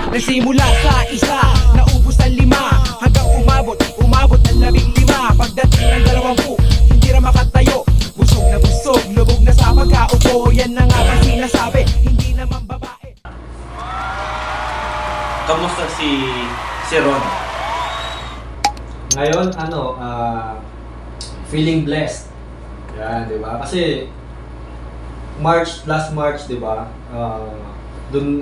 Nagsimula sa isa, naubos ang 5, hanggang umabot ng 15. Pagdating ng 20, hindi na makatayo. Busog na busog, lubog na sa pagkaupo. Yan na nga ba sinasabi, hindi naman babae. Kamusta si Ron? Ngayon, feeling blessed. Yan, di ba? Kasi last March, di ba? Dun,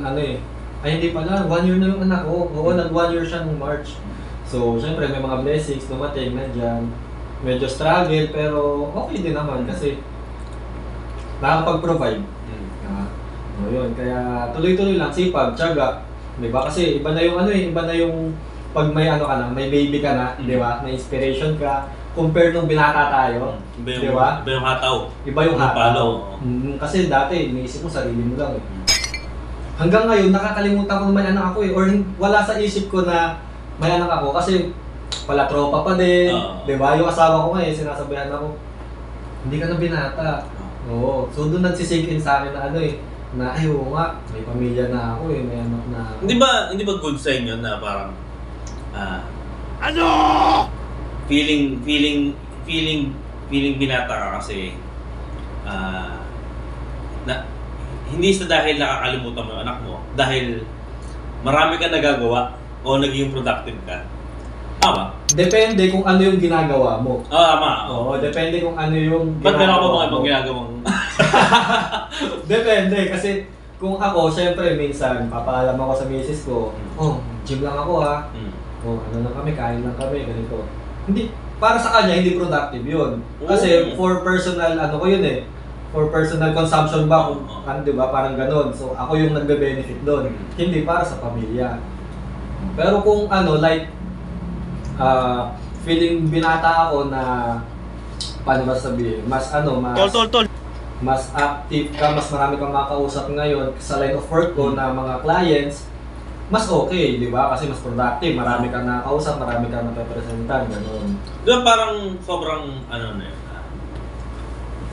hindi pala, 1 year na yung anak ko. Oo, nag-1 year siya nung March. So, syempre, may mga blessings dumating na dyan. Medyo struggle, pero okay din naman kasi nakakapag-provide. Yun, kaya tuloy-tuloy lang, sipag, tiyaga. Di ba? Kasi iba na yung iba na yung pag may ka na, may baby ka na, di ba? May inspiration ka. Compare nung binata tayo, di ba? Iba yung hataw. Iba yung hataw. Kasi dati, iniisip mo sarili mo lang eh. Hanggang ngayon, nakakalimutan ko na may anak ako eh. Or wala sa isip ko na may anak ako kasi pala tropa pa din. Di ba? Yung asawa ko ngayon, sinasabihan ako, hindi ka na binata. Oo. So doon nagsisink in sa akin na na oo nga, may pamilya na ako eh, may anak na ako. Hindi ba good sign yun na parang feeling binata ka kasi na hindi sa dahil nakakalimutan mo yung anak mo, dahil marami ka nagagawa o naging productive ka. Tama? Depende kung ano yung ginagawa mo. Tama. Oo, depende kung ano yung ba't meron ka pa mga ibang ginagawang? Depende, kasi kung ako, syempre minsan, papaalam ako sa misis ko, gym lang ako ha. Lang kami, kain lang kami, ganito. Hindi, para sa kanya, hindi productive yun. Kasi for personal, ko yun eh. For personal consumption ba, di ba, parang ganon. So, ako yung nagbe-benefit doon. Hindi para sa pamilya. Pero kung feeling binata ako na, paano ba sabihin, mas mas active ka, mas marami kang makausap ngayon sa line of work ko na mga clients, mas okay, di ba? Kasi mas productive, marami kang nakakausap, marami kang napepresentan, gano'n. Diba parang sobrang,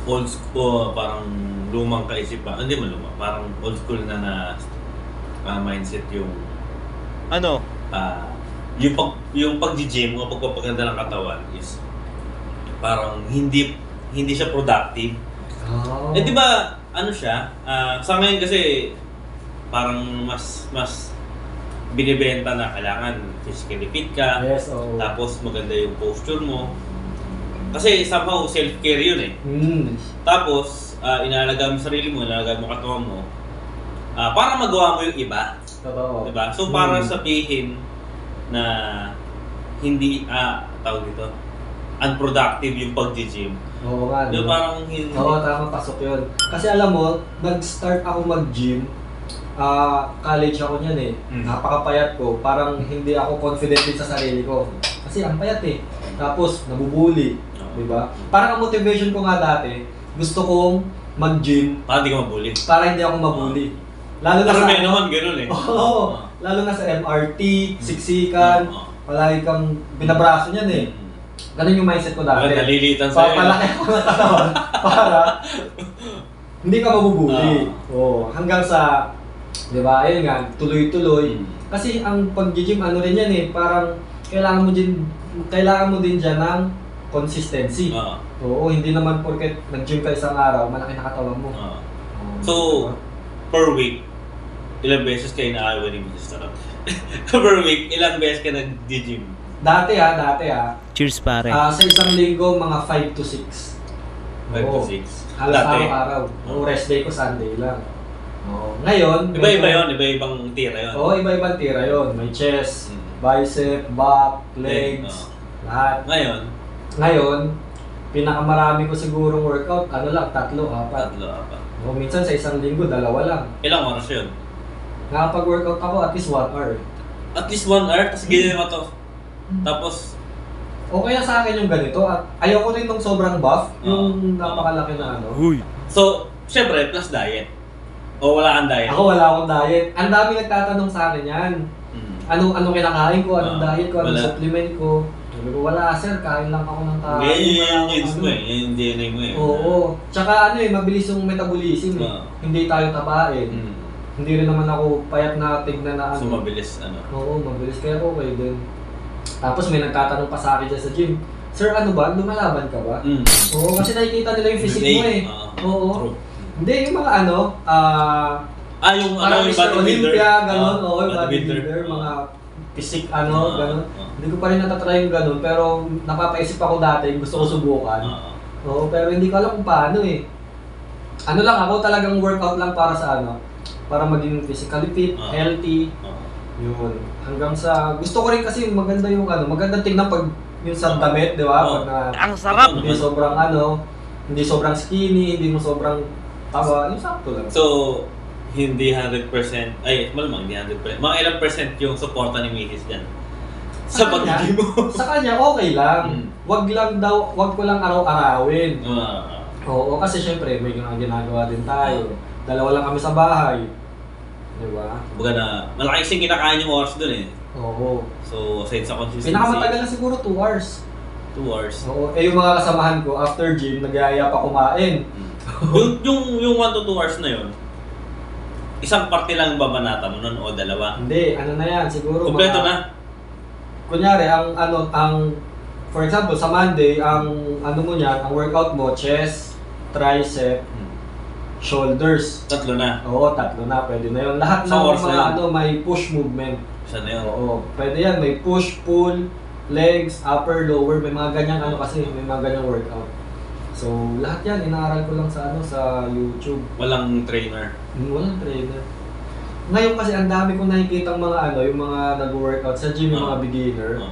old school, parang lumang kaisipan, hindi man lumang, parang old school na mindset yung yung pag-gym o pagpapaganda ng katawan is parang hindi siya productive. Di ba siya, sa ngayon kasi parang mas binibenta na kailangan physically fit ka, yes, tapos maganda yung posture mo. Kasi somehow self-care yun eh. Tapos, inaalaga mo sarili mo, inaalaga mo katawan mo, para magawa mo yung iba. Totoo. Diba? So, para sabihin na hindi, tawag dito, unproductive yung pag-gym. Oo nga. Diba? Parang hindi. Oo, tama, pasok yun. Kasi alam mo, nag-start ako mag-gym, college ako niyan eh. Napakapayat ko, parang hindi ako confident din sa sarili ko. Kasi ang payat eh. Tapos, nabubuli. Diba? Parang ang motivation ko nga dati, gusto kong mag-gym. Para hindi ka mabuli. Para hindi ako mabuli. Lalo na sa naman gano'n eh. Oo. Lalo na sa MRT, siksikan, palagi kang binabraso niyan eh. Ganun yung mindset ko dati. Nalilitan sa'yo. Papalaki ako ng katawan para hindi ka mabubuli. Hanggang sa, di ba, ayun nga, tuloy-tuloy. Kasi ang pag-gym, rin yan eh, parang kailangan mo din dyan ng consistency. Oo, hindi naman porket nag-gym ka isang araw, malaki na katawan mo. So, per week, ilang beses kayo na-away ni Mrs. Tarot? Per week, ilang beses ka nag-gym? Dati. Cheers pare. Sa isang linggo, mga 5 to 6. 5 to 6? Halos araw-araw. Rest day ko, Sunday lang. Ngayon, iba-iba yun, iba-ibang tira yun. Oo, iba-ibang tira yun. May chest, bicep, back, legs, lahat. Ngayon, pinakamarami ko sigurong workout, 3, 4. Minsan sa isang linggo, 2 lang. Ilang oras yun? Nakapag-workout ako at least 1 hour. At least 1 hour? Tapos ganyan mo to? Tapos? Okay na sa akin yung ganito. At ayoko rin nung sobrang buff, yung napakalaki na So, syempre, plus diet. O wala kang diet? Ako wala akong diet. Ang dami nagtatanong sa akin yan. Anong kinakain ko, anong diet ko, anong supplement ko. Sabi ko, wala sir, kain lang ako ng kain. Yung genes mo eh, yung DNA mo eh. Oo. Tsaka mabilis yung metabolism eh. Hindi tayo tabain. Hindi rin naman ako payat na tignan na ano. So mabilis ano? Oo, mabilis kaya okay din. Tapos may nagtatanong pa sa akin dyan sa gym, Sir, ano ba? Lumalaban ka ba? Oo, kasi nakikita nila yung physique mo eh. Oo. True. Hindi, yung mga ano, yung parang yung Mr. bodybuilder. Olympia, gano'n. Oo, yung bodybuilder. bodybuilder, mga physique, gano'n. Hindi ko pa rin natatry yung gano'n, pero napapaisip ako dati, gusto ko subukan. Oo, pero hindi ko alam kung paano eh. Ano lang, ako talagang workout lang para sa ano, para maging physically fit, healthy. Yun. Hanggang sa, gusto ko rin kasi maganda yung ano, maganda tingnan pag yung sa damit, di ba? Pag na, ang sarap! Hindi sobrang ano, hindi sobrang skinny, hindi mo sobrang taba, yung sakto lang. So, hindi 100%, ay, malamang hindi 100%. Mga ilang percent yung suporta ni Mrs. dyan? Sa pag-gym mo? Sa kanya, okay lang. Wag ko lang araw-arawin. Oo, kasi syempre may ginagawa din tayo. Dalawa lang kami sa bahay. Di ba? Kumbaga na, malaki kasing kinakain yung oras dun eh. Oo. So, aside sa consistency. Pinakamatagal na siguro 2 hours. 2 hours. Oo. Eh yung mga kasamahan ko, after gym, nag-aaya pa kumain. yung 1 to 2 hours na yun, isang parte lang babanata mo nun o dalawa? Hindi, ano na yan, siguro kompleto na? Kunyari, for example, sa Monday, ang ano mo niyan, ang workout mo, chest, tricep, shoulders. 3 na? Oo, 3 na. Pwede na yun. Lahat ng mga may push movement. Isa na yun? Oo. Pwede yan. May push, pull, legs, upper, lower. May mga ganyang may mga ganyang workout. So, lahat yan. Inaaral ko lang sa YouTube. Walang trainer? Walang trainer. Ngayon kasi ang dami kong nakikitang mga yung mga nag-workout sa gym, yung mga beginner.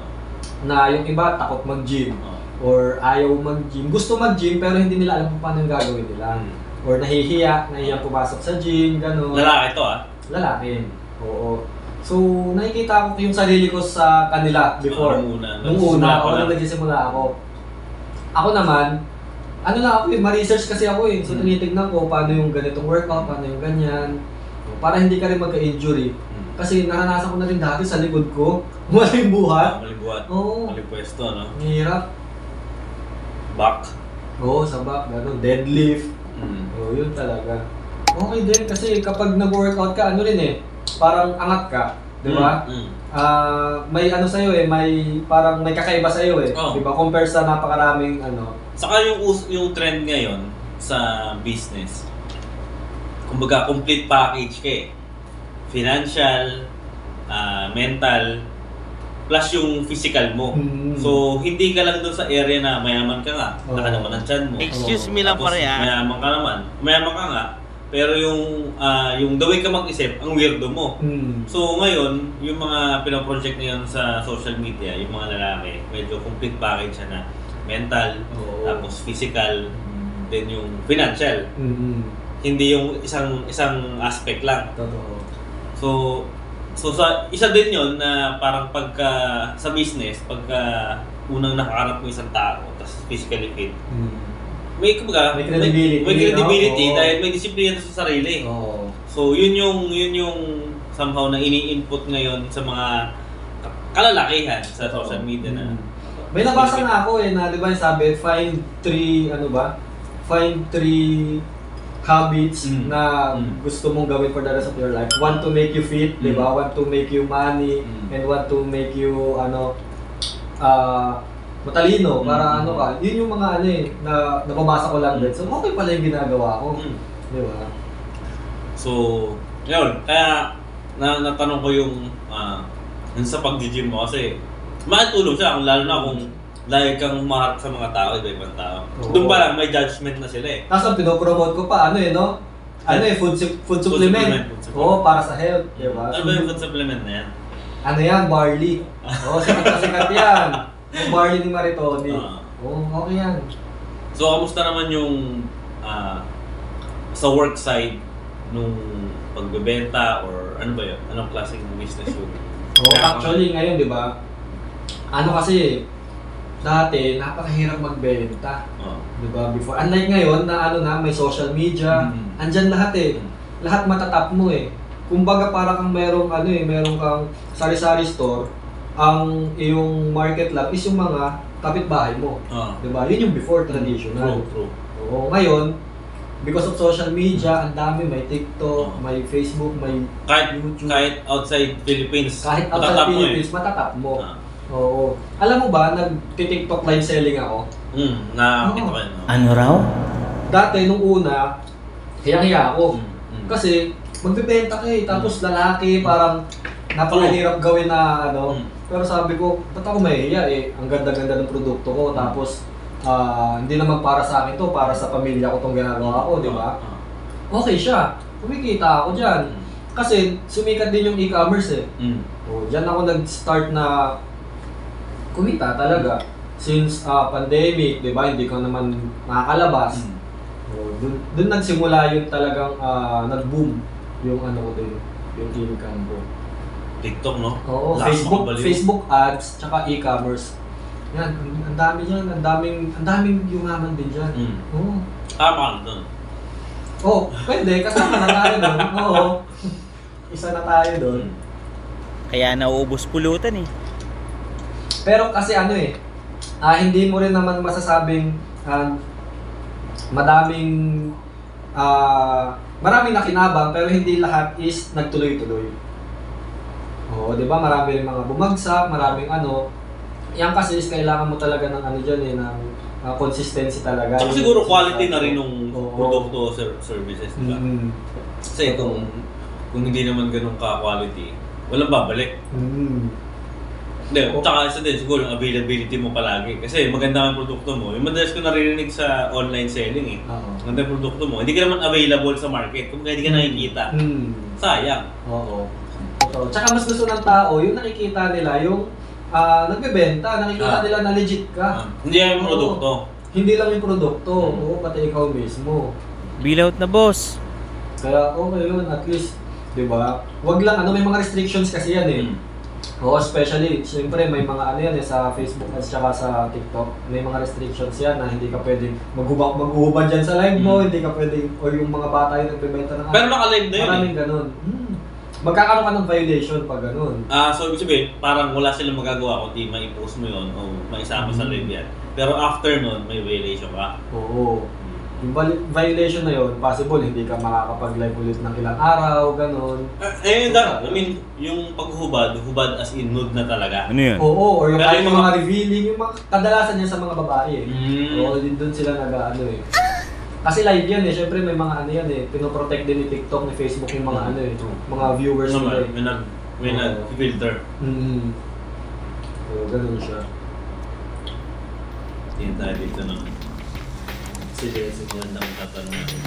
Na yung iba takot mag-gym. Or ayaw mag-gym. Gusto mag-gym pero hindi nila alam kung paano yung gagawin nila. Or nahihiya pumasok sa gym, gano'n. Lalaki ito Lalaki. Oo. So, nakikita ko yung sarili ko sa kanila before. Nung una, nung nagsisimula ako. Ako naman, ma-research kasi ako eh. So, tinitignan ko paano yung ganitong workout, paano yung ganyan. Para hindi ka rin magka-injury. Kasi naranasan ko na rin dati sa likod ko. Maling buhat. Maling buhat. Oo. Maling pwesto, no? Hirap. Back. Oo, sa back. Deadlift. Oo, yun talaga. Okay din kasi kapag nag-workout ka, parang angat ka. Di ba? May sa'yo parang may kakaiba sa'yo eh. Di ba? Compare sa napakaraming Saka yung trend ngayon sa business, kumbaga complete package ka eh. Financial, mental, plus yung physical mo. So, hindi ka lang doon sa area na mayaman ka nga, laka naman ang tiyan mo. Excuse me lang pare Mayaman ka nga, pero yung the way ka mag-isip, ang weirdo mo. So, ngayon, yung mga pinaproject ngayon sa social media, yung mga lalaki, medyo complete package siya na mental, tapos physical, then yung financial. Hindi yung isang aspect lang. Totoo. So sa isa din yon na parang pagka sa business, pagka unang nakaharap mo isang tao, tapos physically fit, may credibility dahil may disiplina sa sarili. So yun yung somehow na ini-input ngayon sa mga kalalakihan sa social media na. May nabasa na ako na di ba sabi, find 3 habits na gusto mong gawin for the rest of your life. One to make you fit, di ba? One to make you money, and one to make you matalino para ka. Yun yung mga na nababasa ko lang din. So okay pala yung ginagawa ko. Di ba? So, yun. Kaya natanong ko yung sa pag-gym mo kasi makatulong siya lalo na kung dahil kang maharap sa mga tao, iba-ibang tao. Doon pa lang, may judgment na sila eh. Tapos ang pinopromote ko pa, food supplement. Oo, para sa health, di ba? Ano ba yung food supplement na yan? Barley. Sikat yan. Yung barley ni Maritoni. Okay yan. So, kamusta naman yung sa work side nung pagbebenta or ano ba yun? Anong klaseng business yung? Actually, ngayon, di ba? Kasi, dati, napakahirap magbenta. Diba? Before. Unlike ngayon na may social media, andyan lahat eh. Lahat matatap mo eh. Kumbaga para kang merong kang sari-sari store, ang iyong market lang is yung mga kapitbahay mo. Diba? Yun yung before traditional. True. Oo, ngayon, because of social media, ang dami, may TikTok, may Facebook, may YouTube. Kahit outside Philippines, Kahit outside Philippines, matatap mo. Oo. Alam mo ba, nag-TikTok live selling ako? Nakakita ko yun. Ano raw? Dati, nung una, hiyang-hiya ako. Kasi, magbibenta ka tapos lalaki, parang napakahirap gawin na ano. Pero sabi ko, ba't ako mahihiya ang ganda-ganda ng produkto ko. Tapos, hindi naman para sa akin to, para sa pamilya ko itong ginagawa ko, di ba? Okay siya. Kumikita ako dyan. Kasi, sumikat din yung e-commerce Diyan ako nag-start na kumita talaga. Since pandemic, di ba, hindi ko naman makakalabas. Doon nagsimula yung talagang nag-boom yung ano ko din, yung income ko. TikTok, no? Oo, Facebook ads, tsaka e-commerce. Yan, ang dami yan, ang daming yumaman din dyan. Oo. Paano doon? Oo, pwede, kasama na tayo doon. Oo. Isa na tayo doon. Kaya nauubos pulutan eh. Pero kasi ano hindi mo rin naman masasabing maraming nakinabang pero hindi lahat is nagtuloy-tuloy. Oo, 'di ba? Marami rin mga bumagsak, maraming ano. Yan kasi is kailangan mo talaga ng ano diyan ng consistency talaga. So, siguro quality na rin ng produkto o services, diba? Kasi kung hindi naman ganun ka-quality, walang babalik. Hindi, tsaka isa din siguro yung availability mo palagi. Kasi maganda ang produkto mo. Yung madalas ko naririnig sa online selling maganda ang produkto mo. Hindi ka naman available sa market. Kung hindi ka nakikita. Sayang. Oo. Tsaka mas gusto ng tao, yung nakikita nila, yung nagbebenta, nakikita nila na legit ka. Hindi lang yung produkto. Hindi lang yung produkto. Oo, pati ikaw mismo. Bill out na, boss. Kaya okay yun, at least, di ba? Wag lang, may mga restrictions kasi yan Oo, especially, siyempre may mga ano yan sa Facebook at saka sa TikTok. May mga restrictions yan na hindi ka pwedeng maghuhubad dyan sa live mo, hindi ka pwedeng, o yung mga bata yung nagbebenta ng Pero naka-live na yun maraming ganun. Magkakaroon ka ng violation pag ganun. So ibig sabihin, parang wala silang magagawa kung di mai-post mo yun o maisama sa live yan. Pero after nun, may violation ka. Oo. Yung violation na yun, possible hindi ka makakapag-live ulit ng ilang araw, ganun. Yung paghubad as in nude na talaga. Ano yun? Oo, or yung mga revealing, yung mga kadalasan yan sa mga babae Oo, doon sila nag-ano Kasi live yan syempre may mga ano yan pinoprotect din ni TikTok, ni Facebook yung mga mga viewers nila May nag-filter. So, ganun siya. Tingin tayo dito naman. Sige, Sige. Magandang tatanong natin.